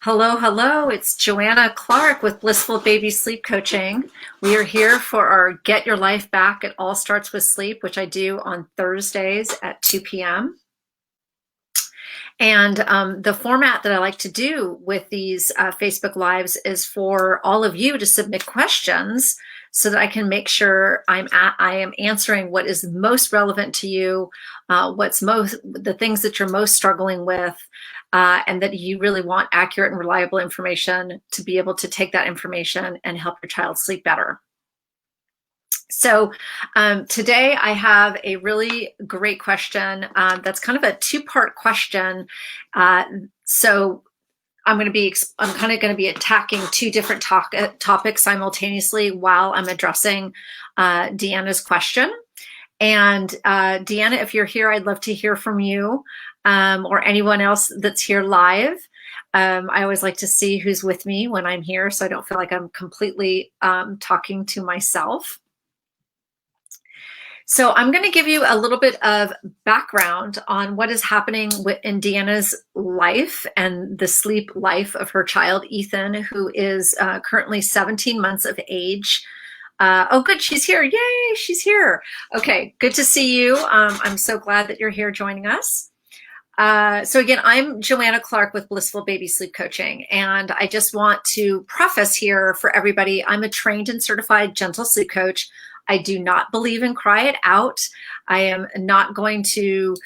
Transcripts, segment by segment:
Hello, hello. It's Joanna Clark with Blissful Baby Sleep Coaching. We are here for our Get Your Life Back. It all starts with sleep, which I do on Thursdays at 2 p.m. And the format that I like to do with these Facebook Lives is for all of you to submit questions so that I can make sure I am answering what is most relevant to you, the things that you're most struggling with, and that you really want accurate and reliable information to be able to take that information and help your child sleep better. So today I have a really great question that's kind of a two-part question. So I'm kind of going to be attacking two different topics simultaneously while I'm addressing Deanna's question. And Deanna, if you're here, I'd love to hear from you or anyone else that's here live. I always like to see who's with me when I'm here, so I don't feel like I'm completely talking to myself. So I'm going to give you a little bit of background on what is happening in Deanna's life and the sleep life of her child, Ethan, who is currently 17 months of age. Oh, good. She's here. Yay, she's here. Okay, good to see you. I'm so glad that you're here joining us. So again, I'm Joanna Clark with Blissful Baby Sleep Coaching, and I just want to preface here for everybody, I'm a trained and certified gentle sleep coach. I do not believe in cry it out. I am not going to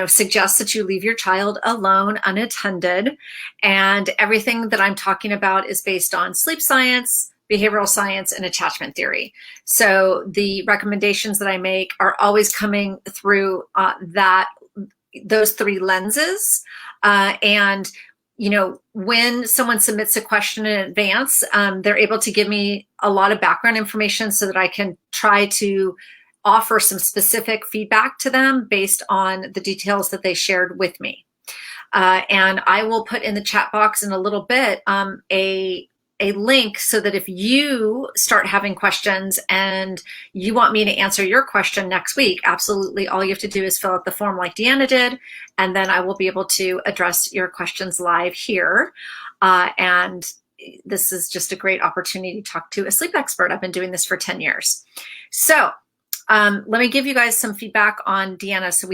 suggest that you leave your child alone unattended. And everything that I'm talking about is based on sleep science, behavioral science, and attachment theory. So the recommendations that I make are always coming through those three lenses. And when someone submits a question in advance, they're able to give me a lot of background information so that I can try to offer some specific feedback to them based on the details that they shared with me. And I will put in the chat box in a little bit a link so that if you start having questions and you want me to answer your question next week, absolutely all you have to do is fill out the form like Deanna did, and then I will be able to address your questions live here. And this is just a great opportunity to talk to a sleep expert. I've been doing this for 10 years. So let me give you guys some feedback on Deanna. So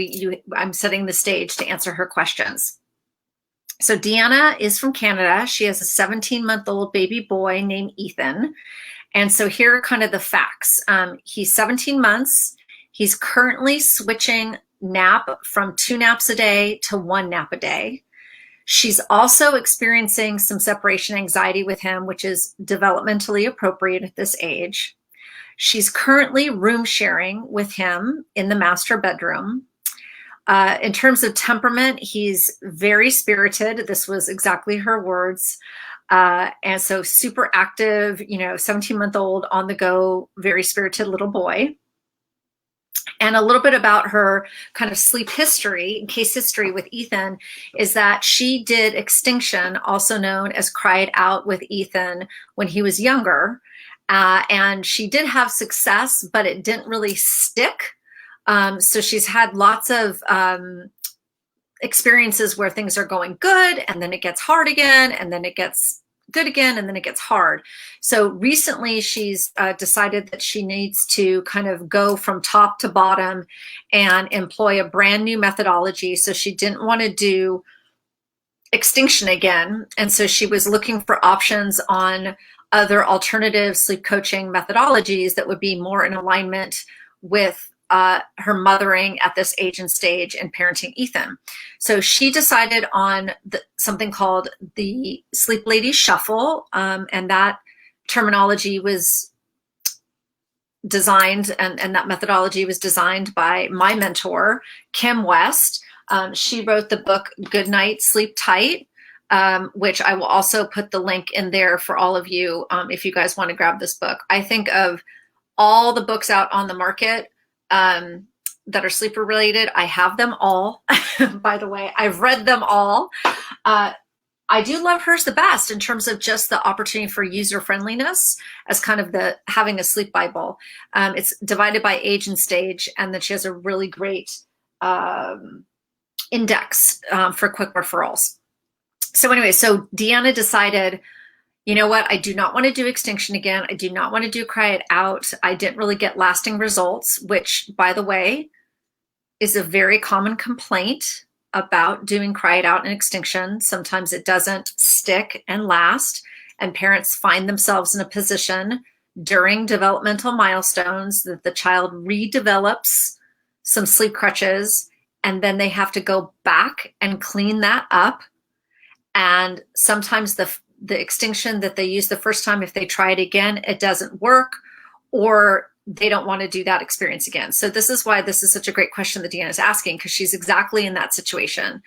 I'm setting the stage to answer her questions. So Deanna is from Canada. She has a 17-month-old baby boy named Ethan. And so here are kind of the facts. He's 17 months. He's currently switching nap from 2 naps a day to 1 nap a day. She's also experiencing some separation anxiety with him, which is developmentally appropriate at this age. She's currently room sharing with him in the master bedroom. In terms of temperament, he's very spirited. This was exactly her words. And so super active, 17-month-old on the go, very spirited little boy. And a little bit about her kind of sleep history, case history with Ethan, is that she did extinction, also known as cried out with Ethan when he was younger. And she did have success, but it didn't really stick. So she's had lots of experiences where things are going good and then it gets hard again, and then it gets good again, and then it gets hard. So recently she's decided that she needs to kind of go from top to bottom and employ a brand new methodology. So she didn't want to do extinction again. And so she was looking for options on other alternative sleep coaching methodologies that would be more in alignment with her mothering at this age and stage and parenting Ethan. So she decided on something called the Sleep Lady Shuffle, and that terminology was designed, and that methodology was designed by my mentor, Kim West. She wrote the book Goodnight, Sleep Tight, which I will also put the link in there for all of you if you guys want to grab this book. I think of all the books out on the market that are sleeper related, I have them all. By the way, I've read them all. I do love hers the best in terms of just the opportunity for user friendliness as kind of having a sleep Bible. It's divided by age and stage, and then she has a really great index for quick referrals. So anyway, so Deanna decided, you know what? I do not want to do extinction again. I do not want to do cry it out. I didn't really get lasting results, which, by the way, is a very common complaint about doing cry it out and extinction. Sometimes it doesn't stick and last, and parents find themselves in a position during developmental milestones that the child redevelops some sleep crutches, and then they have to go back and clean that up. And sometimes the extinction that they use the first time, if they try it again, it doesn't work, or they don't want to do that experience again. So this is why this is such a great question that Deanna is asking, because she's exactly in that situation.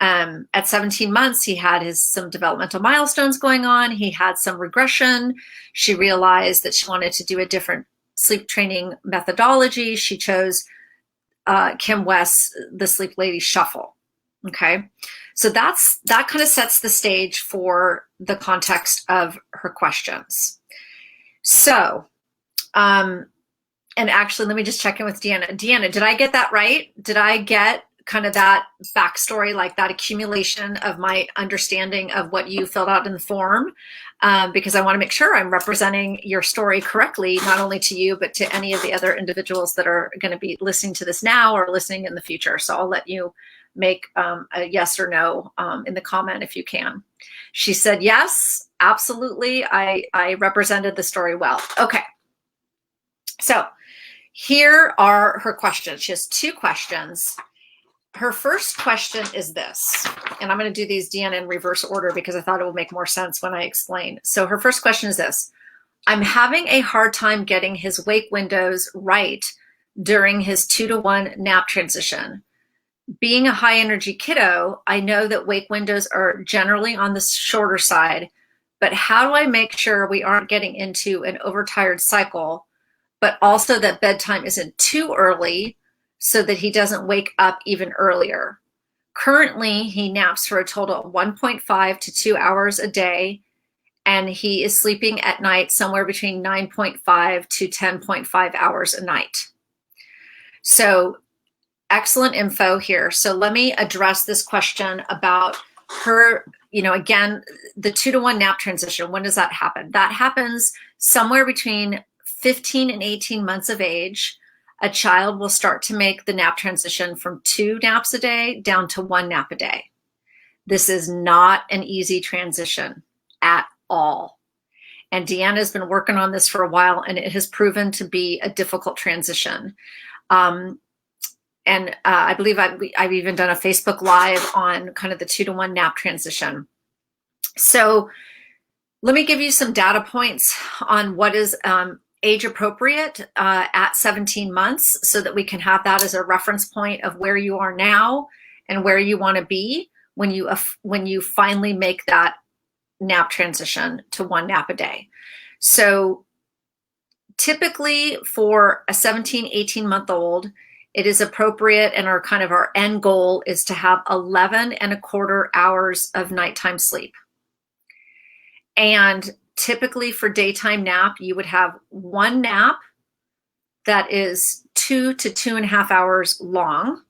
At 17 months, he had some developmental milestones going on. He had some regression. She realized that she wanted to do a different sleep training methodology. She chose Kim West's The Sleep Lady Shuffle. Okay. So that kind of sets the stage for the context of her questions. So, and actually, let me just check in with Deanna. Deanna, did I get that right? Did I get kind of that backstory, like that accumulation of my understanding of what you filled out in the form? Because I want to make sure I'm representing your story correctly, not only to you, but to any of the other individuals that are going to be listening to this now or listening in the future. So I'll let you make a yes or no in the comment if you can. She said, yes, absolutely. I represented the story well. Okay. So here are her questions. She has two questions. Her first question is this, and I'm going to do these, Deanna, in reverse order because I thought it will make more sense when I explain. So her first question is this: I'm having a hard time getting his wake windows right during his 2-to-1 nap transition. Being a high energy kiddo, I know that wake windows are generally on the shorter side, but how do I make sure we aren't getting into an overtired cycle, but also that bedtime isn't too early so that he doesn't wake up even earlier? Currently, he naps for a total of 1.5 to 2 hours a day, and he is sleeping at night somewhere between 9.5 to 10.5 hours a night. So excellent info here. So let me address this question about her, again, the 2-to-1 nap transition. When does that happen? That happens somewhere between 15 and 18 months of age. A child will start to make the nap transition from 2 naps a day down to 1 nap a day. This is not an easy transition at all. And Deanna has been working on this for a while, and it has proven to be a difficult transition. And I believe I've even done a Facebook Live on kind of the 2-to-1 nap transition. So let me give you some data points on what is age appropriate at 17 months so that we can have that as a reference point of where you are now and where you want to be when you finally make that nap transition to 1 nap a day. So typically for a 17, 18-month-old, it is appropriate, and our end goal is to have 11.25 hours of nighttime sleep. And typically for daytime nap, you would have 1 nap that is 2 to 2.5 hours long.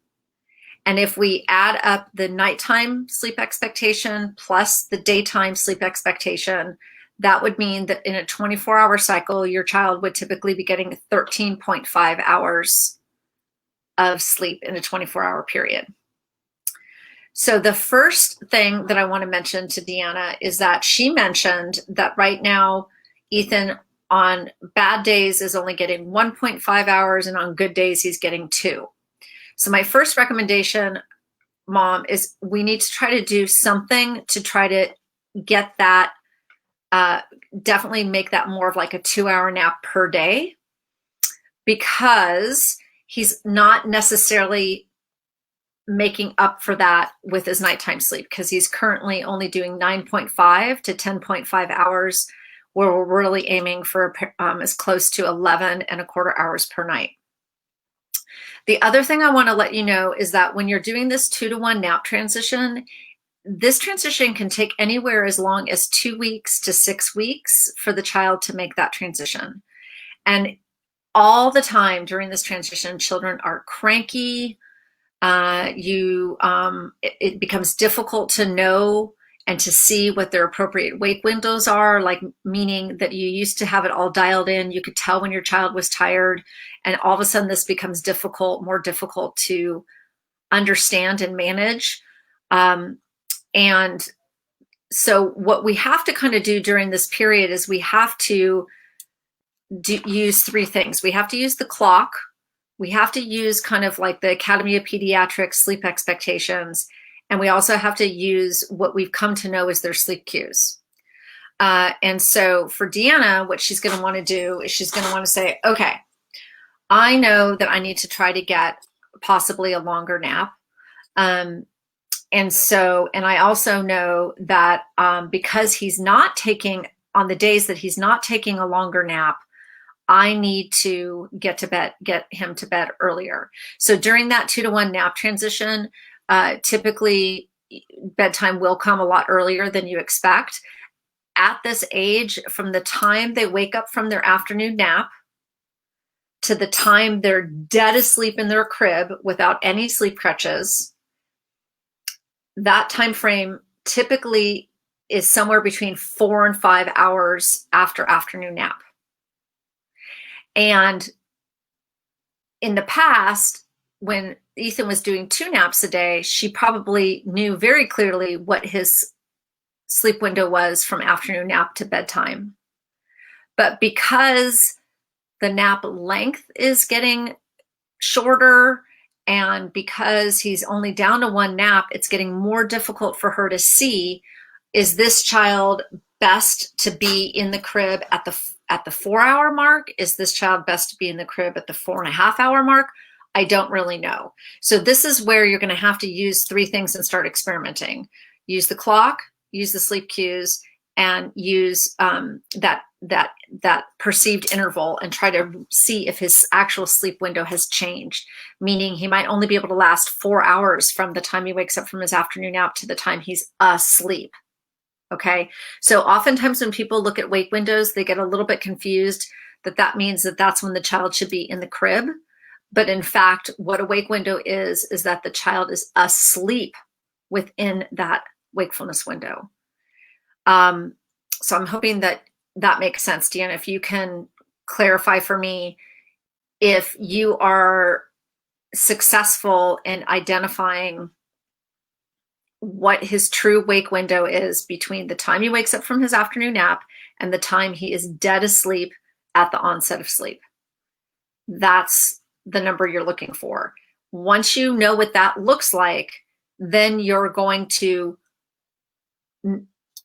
And if we add up the nighttime sleep expectation plus the daytime sleep expectation, that would mean that in a 24-hour cycle, your child would typically be getting 13.5 hours of sleep in a 24-hour period. So the first thing that I want to mention to Deanna is that she mentioned that right now, Ethan on bad days is only getting 1.5 hours, and on good days, he's getting 2. So my first recommendation, Mom, is we need to try to do something to try to get that, definitely make that more of like a 2-hour nap per day, because he's not necessarily making up for that with his nighttime sleep, because he's currently only doing 9.5 to 10.5 hours, where we're really aiming for as close to 11.25 hours per night. The other thing I want to let you know is that when you're doing this 2-to-1 nap transition, this transition can take anywhere as long as 2 weeks to 6 weeks for the child to make that transition. And all the time during this transition, children are cranky. It becomes difficult to know and to see what their appropriate wake windows are, like meaning that you used to have it all dialed in. You could tell when your child was tired, and all of a sudden this becomes more difficult to understand and manage. And so what we have to kind of do during this period is we have to use three things. We have to use the clock. We have to use kind of like the Academy of Pediatrics sleep expectations. And we also have to use what we've come to know as their sleep cues. And so for Deanna, what she's going to want to do is she's going to want to say, okay, I know that I need to try to get possibly a longer nap. And I also know that because he's not taking, on the days that he's not taking a longer nap, I need to get him to bed earlier. So during that 2-to-1 nap transition, typically bedtime will come a lot earlier than you expect. At this age, from the time they wake up from their afternoon nap to the time they're dead asleep in their crib without any sleep crutches, that time frame typically is somewhere between 4 and 5 hours after afternoon nap. And in the past, when Ethan was doing 2 naps a day, she probably knew very clearly what his sleep window was from afternoon nap to bedtime. But because the nap length is getting shorter, and because he's only down to 1 nap, it's getting more difficult for her to see, is this child best to be in the crib at the 4-hour mark? Is this child best to be in the crib at the 4.5-hour mark? I don't really know. So this is where you're going to have to use 3 things and start experimenting. Use the clock, use the sleep cues, and use that perceived interval, and try to see if his actual sleep window has changed. Meaning he might only be able to last 4 hours from the time he wakes up from his afternoon nap to the time he's asleep. Okay, so oftentimes when people look at wake windows, they get a little bit confused that means that that's when the child should be in the crib. But in fact, what a wake window is that the child is asleep within that wakefulness window. So I'm hoping that makes sense, Deanna. If you can clarify for me, if you are successful in identifying what his true wake window is between the time he wakes up from his afternoon nap and the time he is dead asleep at the onset of sleep. That's the number you're looking for. Once you know what that looks like, then you're going to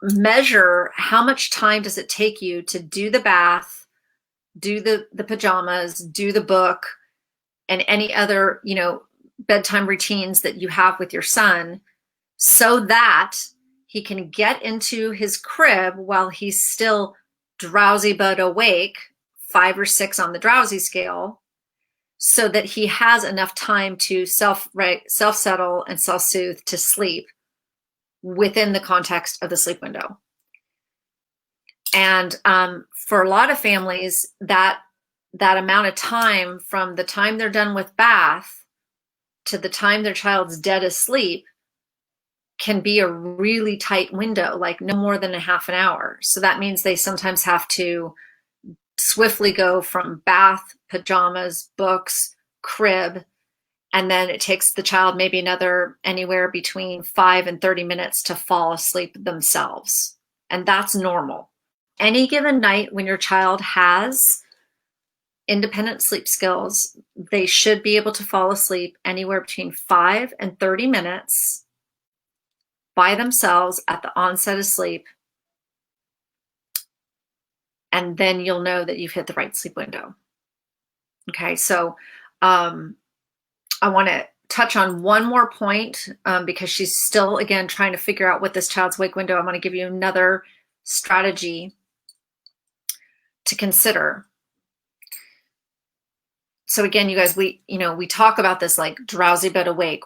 measure how much time does it take you to do the bath, do the pajamas, do the book, and any other, bedtime routines that you have with your son, so that he can get into his crib while he's still drowsy but awake, 5 or 6 on the drowsy scale, so that he has enough time to self-settle and self-soothe to sleep within the context of the sleep window. And for a lot of families, that amount of time from the time they're done with bath to the time their child's dead asleep can be a really tight window, like no more than a half an hour. So that means they sometimes have to swiftly go from bath, pajamas, books, crib, and then it takes the child maybe anywhere between 5 and 30 minutes to fall asleep themselves. And that's normal. Any given night when your child has independent sleep skills, they should be able to fall asleep anywhere between 5 and 30 minutes by themselves at the onset of sleep. And then you'll know that you've hit the right sleep window. Okay, so I want to touch on one more point because she's still, again, trying to figure out what this child's wake window. I'm going to give you another strategy to consider. So again, you guys, we talk about this like drowsy but awake,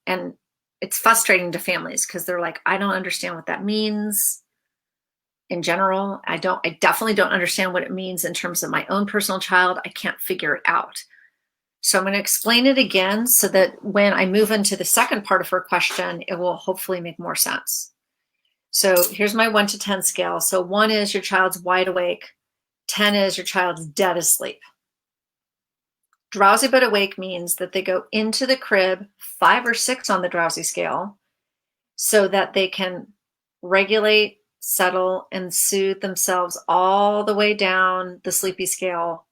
and it's frustrating to families because they're like, I don't understand what that means in general. I definitely don't understand what it means in terms of my own personal child. I can't figure it out. So I'm going to explain it again so that when I move into the second part of her question, it will hopefully make more sense. So here's my 1 to 10 scale. So 1 is your child's wide awake. 10 is your child's dead asleep. Drowsy but awake means that they go into the crib 5 or 6 on the drowsy scale so that they can regulate, settle, and soothe themselves all the way down the sleepy scale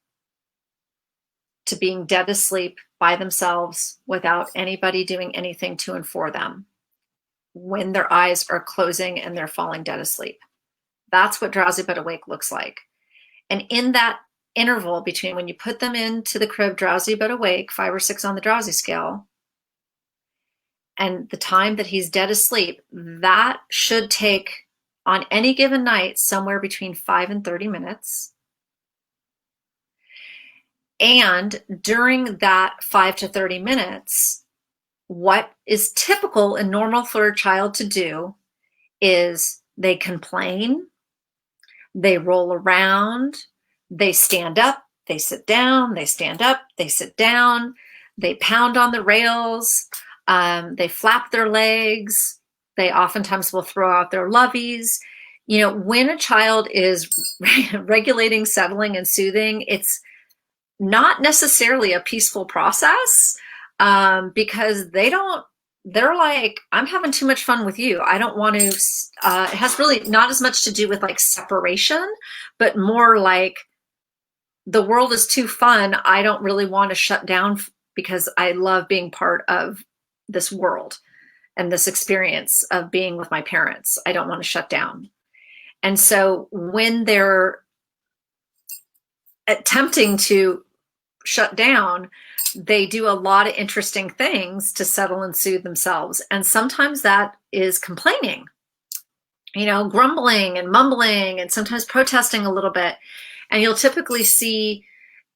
to being dead asleep by themselves without anybody doing anything to and for them when their eyes are closing and they're falling dead asleep. That's what drowsy but awake looks like. And in that interval between when you put them into the crib drowsy but awake, 5 or 6 on the drowsy scale, and the time that he's dead asleep, that should take on any given night somewhere between 5 and 30 minutes. And during that 5 to 30 minutes, what is typical and normal for a child to do is they complain, they roll around, they stand up, they sit down, they stand up, they sit down, they pound on the rails, they flap their legs, they oftentimes will throw out their loveys. You know, when a child is regulating, settling, and soothing, it's not necessarily a peaceful process because they're like, I'm having too much fun with you. I don't want to, it has really not as much to do with like separation, but more like the world is too fun. I don't really want to shut down because I love being part of this world and this experience of being with my parents. I don't want to shut down. And so when they're attempting to shut down, they do a lot of interesting things to settle and soothe themselves. And sometimes that is complaining, you know, grumbling and mumbling and sometimes protesting a little bit. And you'll typically see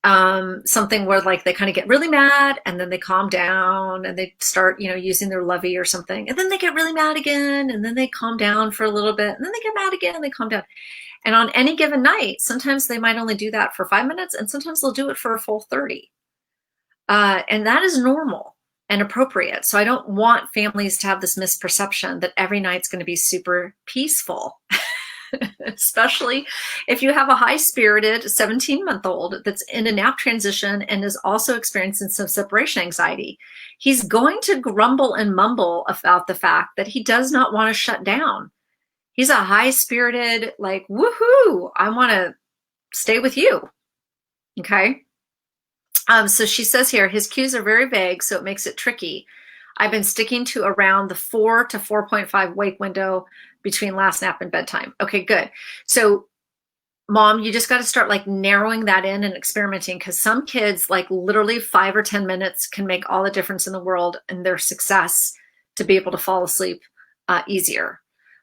something where like they kind of get really mad and then they calm down and they start, you know, using their lovey or something. And then they get really mad again and then they calm down for a little bit and then they get mad again and they calm down. And on any given night, sometimes they might only do that for 5 minutes and sometimes they'll do it for a full 30. And that is normal and appropriate. So I don't want families to have this misperception that every night's going to be super peaceful, especially if you have a high-spirited 17-month-old that's in a nap transition and is also experiencing some separation anxiety. He's going to grumble and mumble about the fact that he does not want to shut down. He's a high-spirited, like, woohoo, I want to stay with you, okay? So she says here, his cues are very vague, so it makes it tricky. I've been sticking to around the 4 to 4.5 wake window between last nap and bedtime. Okay, good. So mom, you just got to start like narrowing that in and experimenting, because some kids, like literally 5 or 10 minutes can make all the difference in the world in their success to be able to fall asleep easier.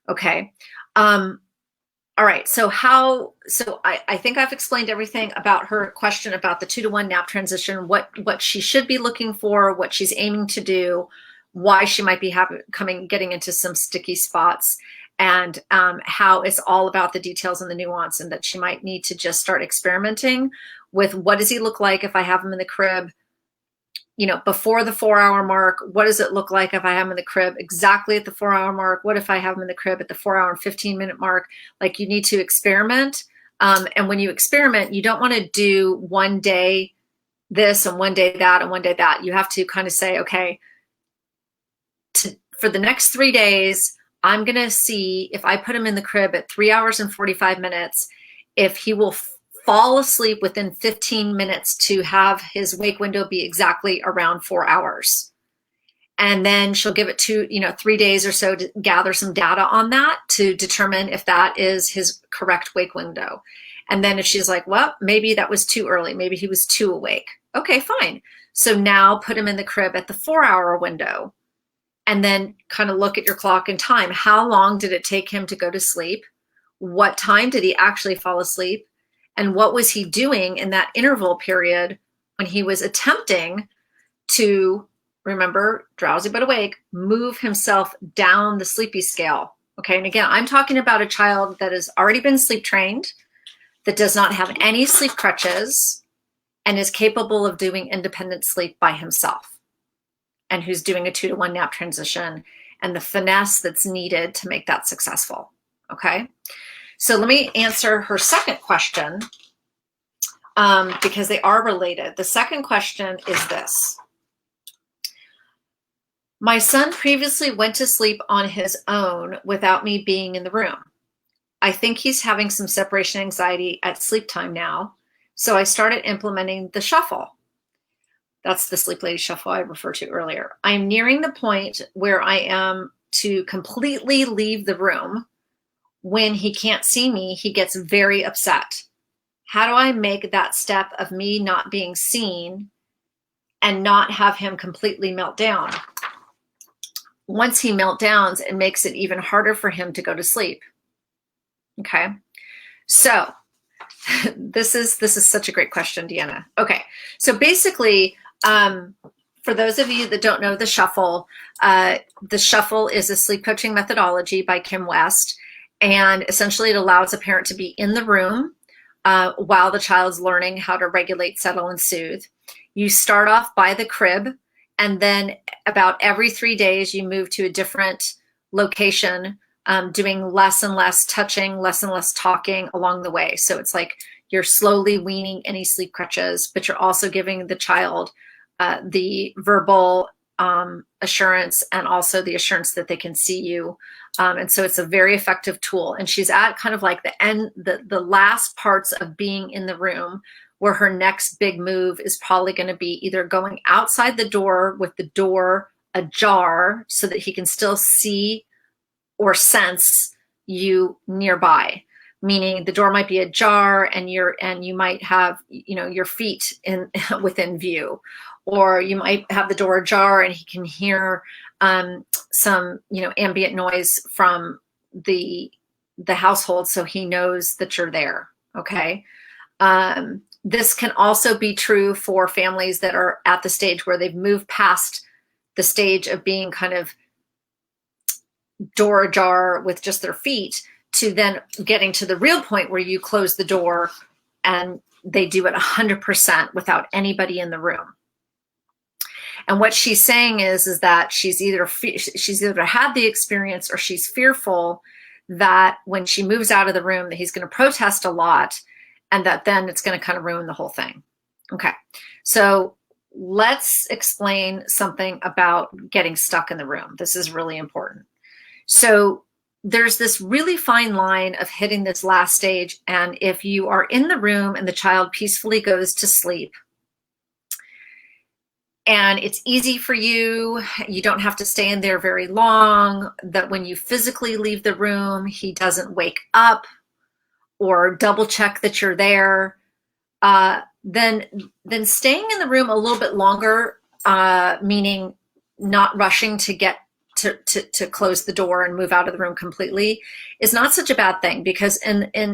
Okay. All right, so I think I've explained everything about her question about the 2 to 1 nap transition, what she should be looking for, what she's aiming to do, why she might be getting into some sticky spots, and how it's all about the details and the nuance, and that she might need to just start experimenting with what does he look like if I have him in the crib, you know, before the 4-hour mark. What does it look like if I have him in the crib exactly at the 4-hour mark? What if I have him in the crib at the 4-hour and 15-minute mark? Like, you need to experiment. And when you experiment, you don't want to do one day this and one day that and one day that. You have to kind of say, okay, for the next 3 days, I'm going to see if I put him in the crib at 3 hours and 45 minutes, if he will fall asleep within 15 minutes to have his wake window be exactly around 4 hours. And then she'll give it 3 days or so to gather some data on that to determine if that is his correct wake window. And then if she's like, well, maybe that was too early, maybe he was too awake. Okay, fine. So now put him in the crib at the 4-hour window and then kind of look at your clock and time. How long did it take him to go to sleep? What time did he actually fall asleep? And what was he doing in that interval period when he was attempting to, remember, drowsy but awake, move himself down the sleepy scale? Okay, and again, I'm talking about a child that has already been sleep trained, that does not have any sleep crutches, and is capable of doing independent sleep by himself, and who's doing a 2-to-1 nap transition and the finesse that's needed to make that successful. Okay, so let me answer her second question, because they are related. The second question is this. My son previously went to sleep on his own without me being in the room. I think he's having some separation anxiety at sleep time now, so I started implementing the shuffle. That's the Sleep Lady Shuffle I referred to earlier. I'm nearing the point where I am to completely leave the room. When he can't see me, he gets very upset. How do I make that step of me not being seen and not have him completely melt down? Once he meltdowns, it makes it even harder for him to go to sleep. Okay, so this is such a great question, Deanna. Okay, so basically, for those of you that don't know the shuffle is a sleep coaching methodology by Kim West, and essentially it allows a parent to be in the room while the child's learning how to regulate, settle, and soothe. You start off by the crib, and then about every 3 days you move to a different location, doing less and less touching, less and less talking along the way. So it's like you're slowly weaning any sleep crutches, but you're also giving the child the verbal assurance and also the assurance that they can see you. And so it's a very effective tool. And she's at kind of like the last parts of being in the room, where her next big move is probably going to be either going outside the door with the door ajar so that he can still see or sense you nearby, meaning the door might be ajar and you might have, your feet in within view, or you might have the door ajar and he can hear some ambient noise from the household, so he knows that you're there. Okay. This can also be true for families that are at the stage where they've moved past the stage of being kind of door ajar with just their feet to then getting to the real point where you close the door and they do it 100% without anybody in the room. And what she's saying is that she's either had the experience or she's fearful that when she moves out of the room that he's going to protest a lot, and that then it's going to kind of ruin the whole thing. Okay, so let's explain something about getting stuck in the room. This is really important. So there's this really fine line of hitting this last stage. And if you are in the room and the child peacefully goes to sleep, and it's easy for you, you don't have to stay in there very long, that when you physically leave the room, he doesn't wake up or double check that you're there, then staying in the room a little bit longer, meaning not rushing to get to close the door and move out of the room completely, is not such a bad thing. Because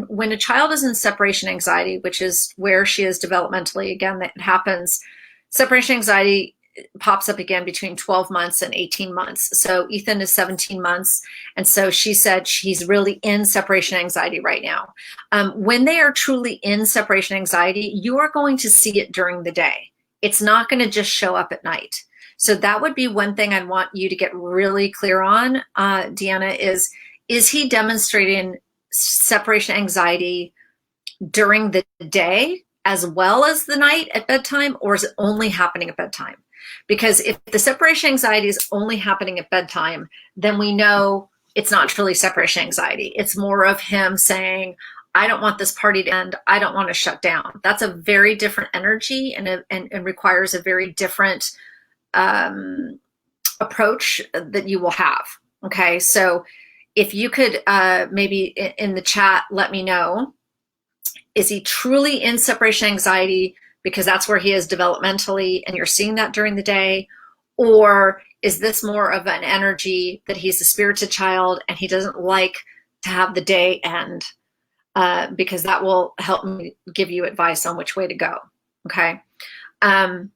when a child is in separation anxiety, which is where she is developmentally, again, that happens, separation anxiety pops up again between 12 months and 18 months. So Ethan is 17 months. And so she said she's really in separation anxiety right now. When they are truly in separation anxiety, you are going to see it during the day. It's not going to just show up at night. So that would be one thing I'd want you to get really clear on, Deanna, is he demonstrating separation anxiety during the day as well as the night at bedtime, or is it only happening at bedtime? Because if the separation anxiety is only happening at bedtime, then we know it's not truly separation anxiety. It's more of him saying, I don't want this party to end. I don't want to shut down. That's a very different energy and requires a very different approach that you will have. Okay, so if you could maybe in the chat let me know, is he truly in separation anxiety because that's where he is developmentally and you're seeing that during the day? Or is this more of an energy that he's a spirited child and he doesn't like to have the day end? Because that will help me give you advice on which way to go. Okay. I'm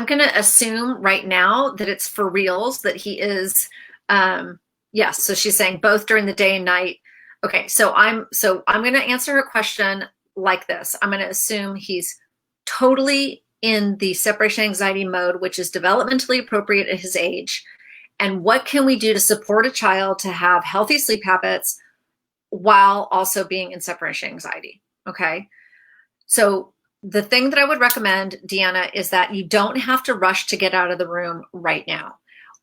going to assume right now that it's for reals, that he is, yes. So she's saying both during the day and night. Okay. So I'm going to answer her question like this. I'm going to assume he's totally in the separation anxiety mode, which is developmentally appropriate at his age. And what can we do to support a child to have healthy sleep habits while also being in separation anxiety? Okay. So the thing that I would recommend, Deanna, is that you don't have to rush to get out of the room right now.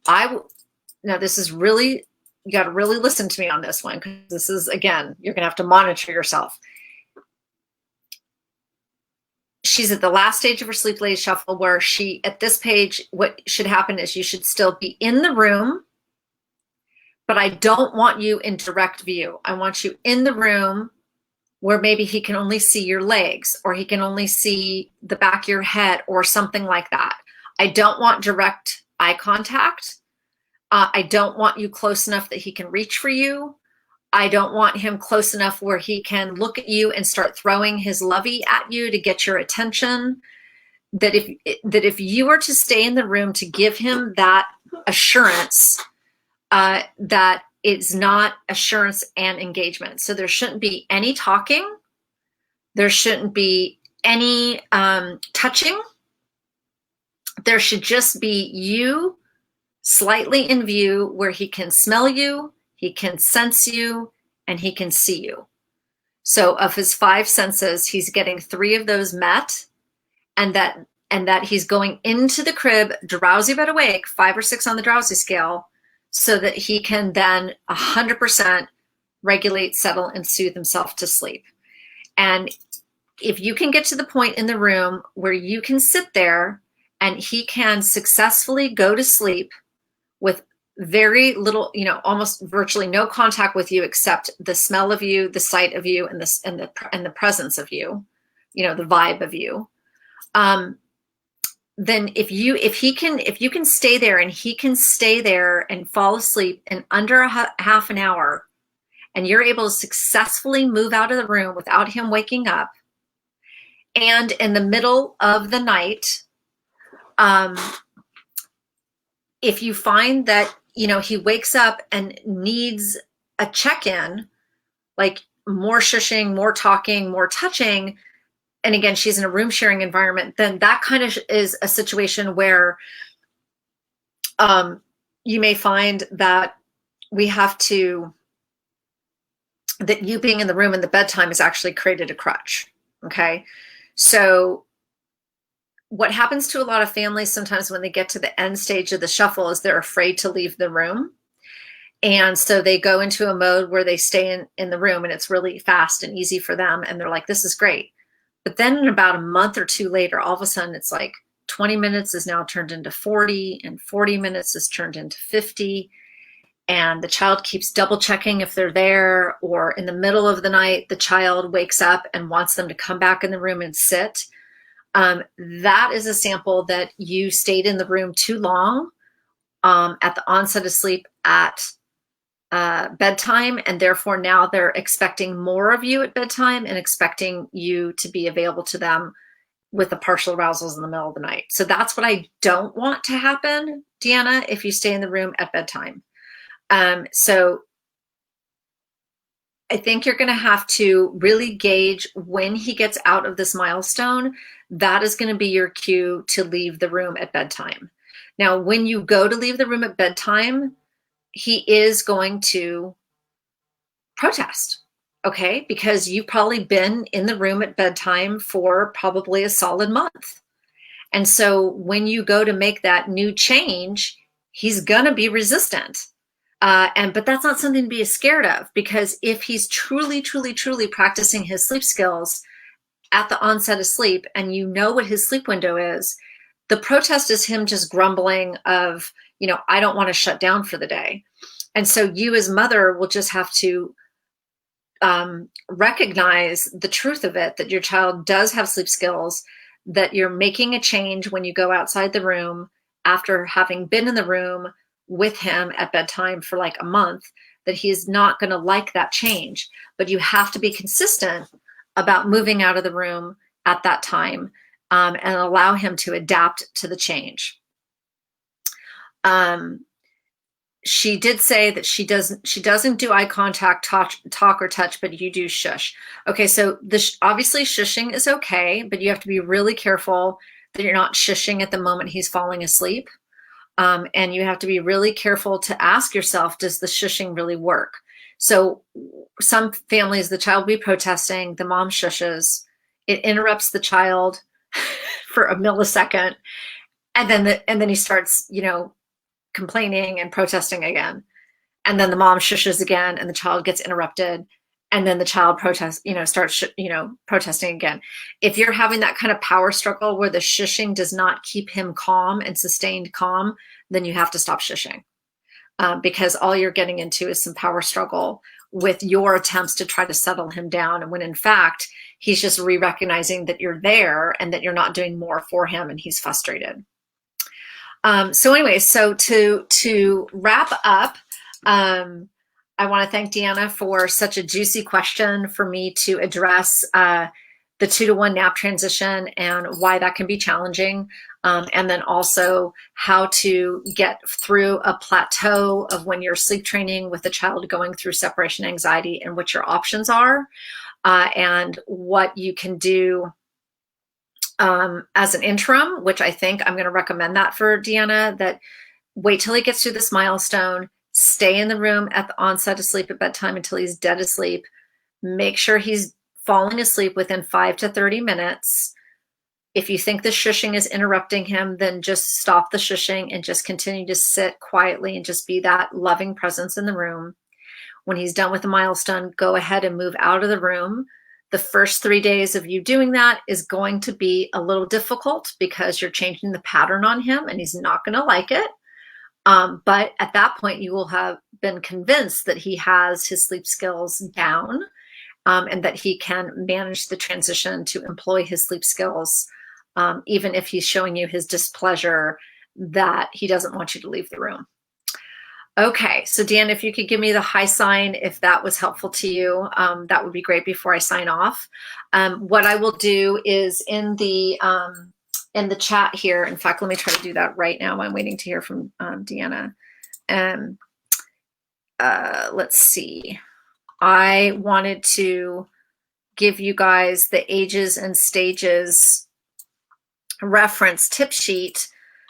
Now this is really, you got to really listen to me on this one, because this is, again, you're going to have to monitor yourself. She's at the last stage of her sleep late shuffle, where she, at this page, what should happen is you should still be in the room, but I don't want you in direct view. I want you in the room where maybe he can only see your legs, or he can only see the back of your head, or something like that. I don't want direct eye contact. I don't want you close enough that he can reach for you. I don't want him close enough where he can look at you and start throwing his lovey at you to get your attention. That if you were to stay in the room to give him that assurance, that it's not assurance and engagement. So there shouldn't be any talking. There shouldn't be any touching. There should just be you slightly in view, where he can smell you, he can sense you, and he can see you. So of his 5 senses, he's getting 3 of those met, and that he's going into the crib drowsy but awake, 5 or 6 on the drowsy scale, so that he can then 100% regulate, settle, and soothe himself to sleep. And if you can get to the point in the room where you can sit there and he can successfully go to sleep with very little, almost virtually no contact with you, except the smell of you, the sight of you, and the presence of you, the vibe of you. Then if you can stay there, and he can stay there and fall asleep in under half an hour, and you're able to successfully move out of the room without him waking up, and in the middle of the night, if you find that, he wakes up and needs a check-in, like more shushing, more talking, more touching, and again, she's in a room sharing environment, then that kind of is a situation where you may find that that you being in the room in the bedtime has actually created a crutch. Okay. So what happens to a lot of families sometimes when they get to the end stage of the shuffle is they're afraid to leave the room. And so they go into a mode where they stay in the room, and it's really fast and easy for them. And they're like, this is great. But then about a month or 2 later, all of a sudden it's like 20 minutes is now turned into 40, and 40 minutes is turned into 50. And the child keeps double checking if they're there, or in the middle of the night, the child wakes up and wants them to come back in the room and sit. That is a sample that you stayed in the room too long at the onset of sleep at bedtime, and therefore now they're expecting more of you at bedtime and expecting you to be available to them with the partial arousals in the middle of the night. So that's what I don't want to happen, Deanna, if you stay in the room at bedtime. So I think you're going to have to really gauge when he gets out of this milestone. That is going to be your cue to leave the room at bedtime. Now, when you go to leave the room at bedtime, he is going to protest, okay? Because you've probably been in the room at bedtime for probably a solid month. And so when you go to make that new change, he's going to be resistant. But that's not something to be scared of, because if he's truly, truly, truly practicing his sleep skills at the onset of sleep, and you know what his sleep window is, the protest is him just grumbling of, I don't want to shut down for the day. And so you as mother will just have to recognize the truth of it, that your child does have sleep skills, that you're making a change when you go outside the room after having been in the room with him at bedtime for like a month, that he's not going to like that change. But you have to be consistent about moving out of the room at that time, and allow him to adapt to the change. she did say that she doesn't do eye contact, talk or touch, but you do shush. Okay, so obviously shushing is okay, but you have to be really careful that you're not shushing at the moment he's falling asleep. And you have to be really careful to ask yourself, does the shushing really work? So some families, the child will be protesting, the mom shushes, it interrupts the child for a millisecond, and then he starts, complaining and protesting again. And then the mom shushes again and the child gets interrupted. And then the child starts protesting again. If you're having that kind of power struggle where the shushing does not keep him calm and sustained calm, then you have to stop shushing, because all you're getting into is some power struggle with your attempts to try to settle him down. And when in fact, he's just re-recognizing that you're there and that you're not doing more for him and he's frustrated. So anyway, so to wrap up, I want to thank Deanna for such a juicy question for me to address the 2-to-1 nap transition and why that can be challenging. And then also how to get through a plateau of when you're sleep training with a child going through separation anxiety and what your options are, and what you can do as an interim, which I think I'm going to recommend that for Deanna, that wait till he gets through this milestone, stay in the room at the onset of sleep at bedtime until he's dead asleep. Make sure he's falling asleep within 5 to 30 minutes. If you think the shushing is interrupting him, then just stop the shushing and just continue to sit quietly and just be that loving presence in the room. When he's done with the milestone, go ahead and move out of the room. The first 3 days of you doing that is going to be a little difficult because you're changing the pattern on him and he's not going to like it. But at that point, you will have been convinced that he has his sleep skills down, and that he can manage the transition to employ his sleep skills, even if he's showing you his displeasure that he doesn't want you to leave the room. Okay, so Dan, if you could give me the high sign if that was helpful to you, that would be great before I sign off. What I will do is in the chat here, in fact, let me try to do that right now. I'm waiting to hear from Deanna. Let's see. I wanted to give you guys the ages and stages reference tip sheet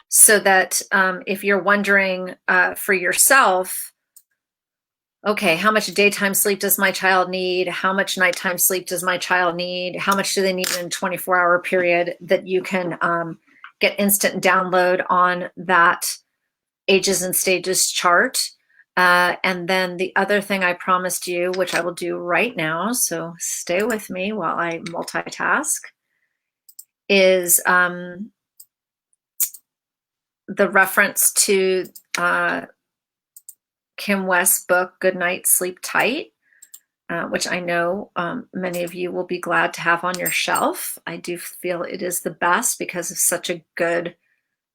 so that if you're wondering for yourself, okay, how much daytime sleep does my child need? How much nighttime sleep does my child need? How much do they need in a 24-hour period, that you can get instant download on that ages and stages chart. And then the other thing I promised you, which I will do right now, so stay with me while I multitask, is the reference to Kim West's book, Good Night, Sleep Tight, which I know many of you will be glad to have on your shelf. I do feel it is the best because of such a good,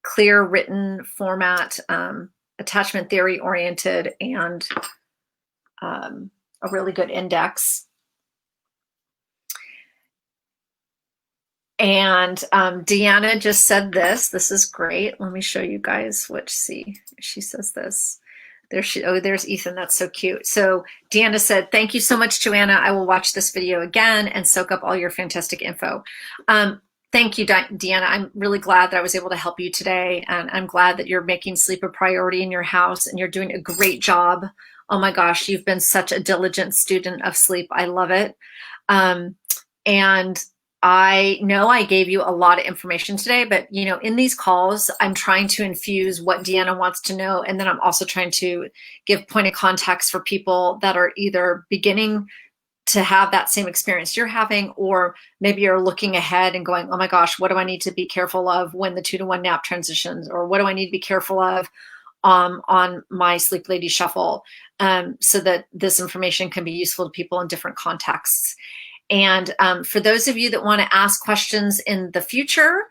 clear written format, attachment theory oriented, and a really good index. And Deanna just said this. This is great. Let me show you guys what she says this. There's Ethan. That's so cute. So Deanna said, "Thank you so much, Joanna. I will watch this video again and soak up all your fantastic info." Thank you, Deanna. I'm really glad that I was able to help you today. And I'm glad that you're making sleep a priority in your house and you're doing a great job. Oh my gosh, you've been such a diligent student of sleep. I love it. And I know I gave you a lot of information today, but in these calls, I'm trying to infuse what Deanna wants to know. And then I'm also trying to give point of context for people that are either beginning to have that same experience you're having, or maybe you're looking ahead and going, oh my gosh, what do I need to be careful of when the 2-to-1 nap transitions? Or what do I need to be careful of on my Sleep Lady Shuffle, so that this information can be useful to people in different contexts. And for those of you that want to ask questions in the future,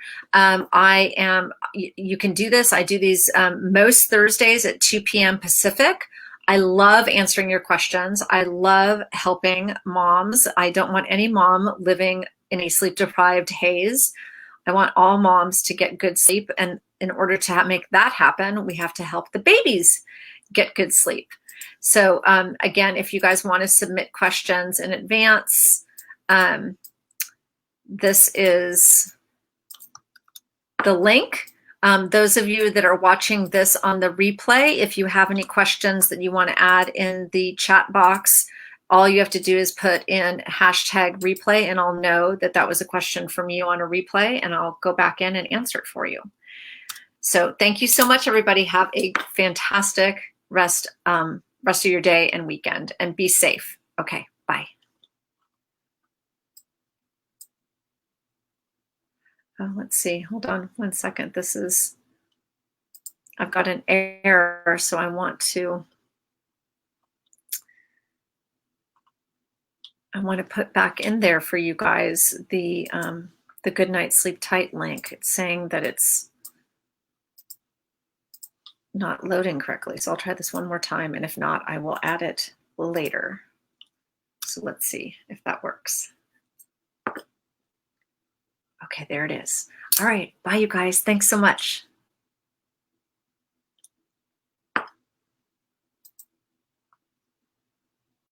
you can do this. I do these most Thursdays at 2 p.m. Pacific. I love answering your questions. I love helping moms. I don't want any mom living in a sleep-deprived haze. I want all moms to get good sleep. And in order to make that happen, we have to help the babies get good sleep. So again, if you guys want to submit questions in advance, this is the link. Those of you that are watching this on the replay, if you have any questions that you want to add in the chat box, all you have to do is put in hashtag replay, and I'll know that that was a question from you on a replay, and I'll go back in and answer it for you. So thank you so much, everybody. Have a fantastic rest of your day and weekend, and be safe. Okay, bye. Let's see, hold on 1 second. I've got an error, so I want to put back in there for you guys the Good Night Sleep Tight link. It's saying that it's not loading correctly. So I'll try this one more time, and if not, I will add it later. So let's see if that works. Okay, there it is. All right, bye you guys. Thanks so much.